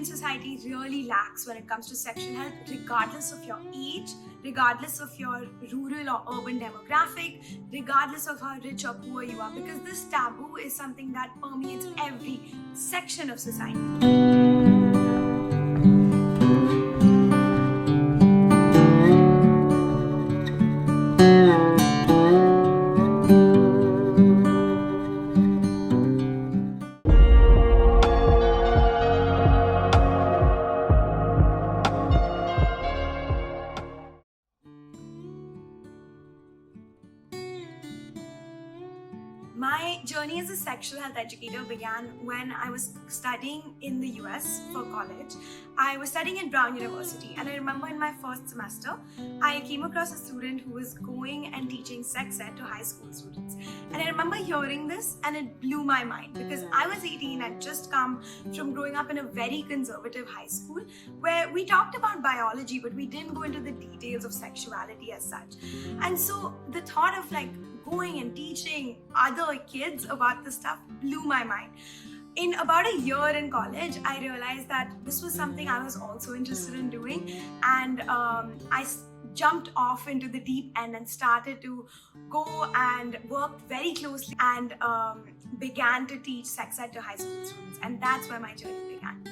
Indian society really lacks when it comes to sexual health, regardless of your age, regardless of your rural or urban demographic, regardless of how rich or poor you are, because this taboo is something that permeates every section of society. My journey as a sexual health educator began when I was studying in the US for college. I was studying at Brown University, and I remember in my first semester, I came across a student who was going and teaching sex ed to high school students. And I remember hearing this, and it blew my mind because I was 18. I'd just come from growing up in a very conservative high school where we talked about biology, but we didn't go into the details of sexuality as such. And so the thought of going and teaching other kids about this stuff blew my mind. In about a year in college, I realized that this was something I was also interested in doing, and I jumped off into the deep end and started to go and work very closely and began to teach sex ed to high school students, and that's where my journey began.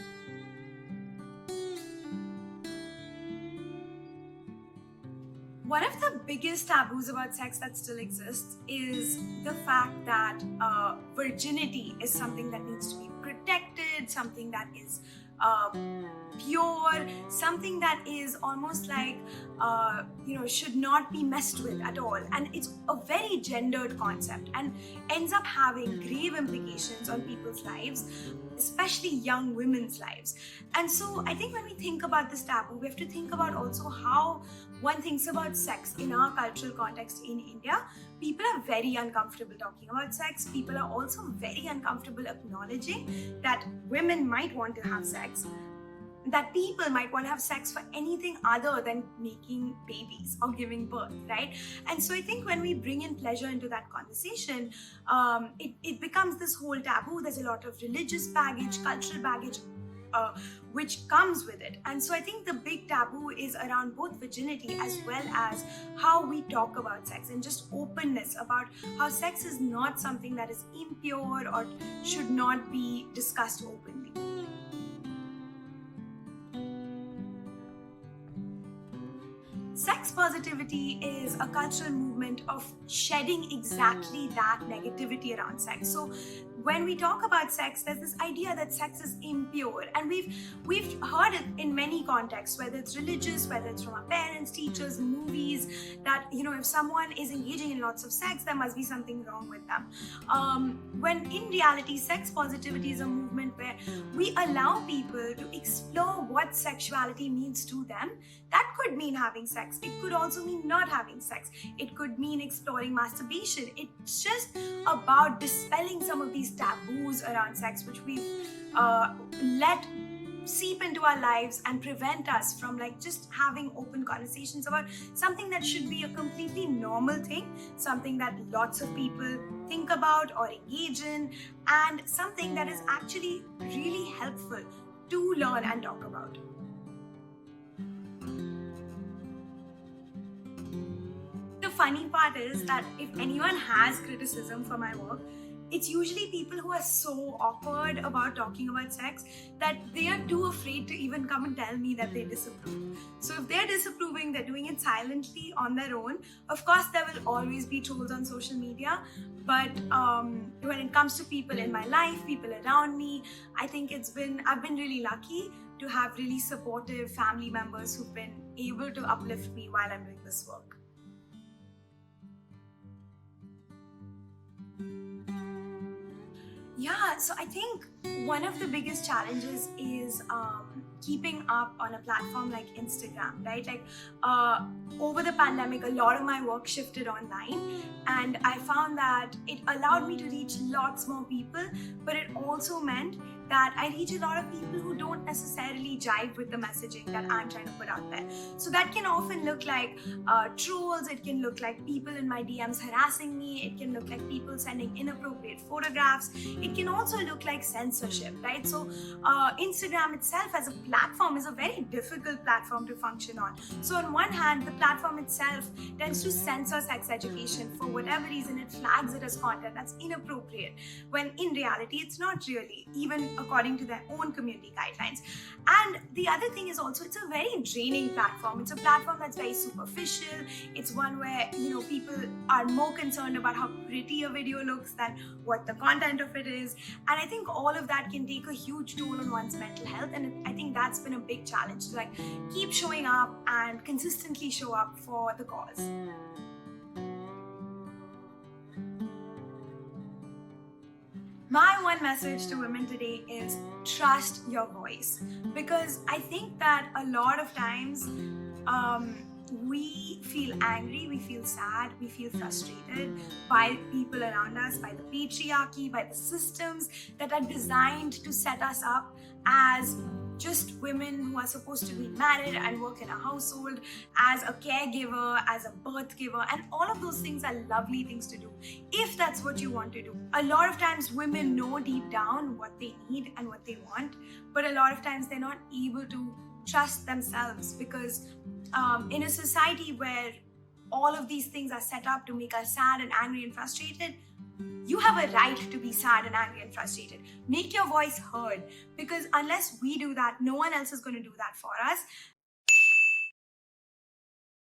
One of the biggest taboos about sex that still exists is the fact that virginity is something that needs to be protected, something that is pure, something that is almost like, should not be messed with at all. And it's a very gendered concept and ends up having grave implications on people's lives, especially young women's lives. And so I think when we think about this taboo, we have to think about also how one thinks about sex in our cultural context in India. People are very uncomfortable talking about sex. People are also very uncomfortable acknowledging that women might want to have sex, that people might want to have sex for anything other than making babies or giving birth, right? And so I think when we bring in pleasure into that conversation, it becomes this whole taboo. There's a lot of religious baggage, cultural baggage, which comes with it. And so I think the big taboo is around both virginity as well as how we talk about sex and just openness about how sex is not something that is impure or should not be discussed openly. Sex positivity is a cultural movement of shedding exactly that negativity around sex. So when we talk about sex, there's this idea that sex is impure, and we've heard it in many contexts, whether it's religious, whether it's from our parents, teachers, movies, that if someone is engaging in lots of sex, there must be something wrong with them. When in reality, sex positivity is a movement where we allow people to explore what sexuality means to them. That could mean having sex. It could also mean not having sex. It could mean exploring masturbation. It's just about dispelling some of these taboos around sex, which we've let seep into our lives and prevent us from just having open conversations about something that should be a completely normal thing, something that lots of people think about or engage in, and something that is actually really helpful to learn and talk about. The funny part is that if anyone has criticism for my work, it's usually people who are so awkward about talking about sex that they are too afraid to even come and tell me that they disapprove. So if they're disapproving, they're doing it silently on their own. Of course, there will always be trolls on social media, but when it comes to people in my life, people around me, I think I've been really lucky to have really supportive family members who've been able to uplift me while I'm doing this work. Yeah, so I think one of the biggest challenges is keeping up on a platform like Instagram, right? Like over the pandemic, a lot of my work shifted online, and I found that it allowed me to reach lots more people, but it also meant that I reach a lot of people who don't necessarily jive with the messaging that I'm trying to put out there. So that can often look like trolls, it can look like people in my DMs harassing me, it can look like people sending inappropriate photographs, it can also look like censorship, right? So Instagram itself as a platform is a very difficult platform to function on. So on one hand, the platform itself tends to censor sex education. For whatever reason, it flags it as content that's inappropriate, when in reality it's not really, even according to their own community guidelines. And the other thing is also, it's a very draining platform. It's a platform that's very superficial. It's one where, people are more concerned about how pretty a video looks than what the content of it is. And I think all of that can take a huge toll on one's mental health. And I think that's been a big challenge to keep showing up and consistently show up for the cause. My one message to women today is trust your voice, because I think that a lot of times we feel angry, we feel sad, we feel frustrated by people around us, by the patriarchy, by the systems that are designed to set us up as just women who are supposed to be married and work in a household, as a caregiver, as a birth giver, and all of those things are lovely things to do if that's what you want to do. A lot of times women know deep down what they need and what they want, but a lot of times they're not able to trust themselves, because in a society where all of these things are set up to make us sad and angry and frustrated, you have a right to be sad and angry and frustrated. Make your voice heard, because unless we do that, no one else is going to do that for us.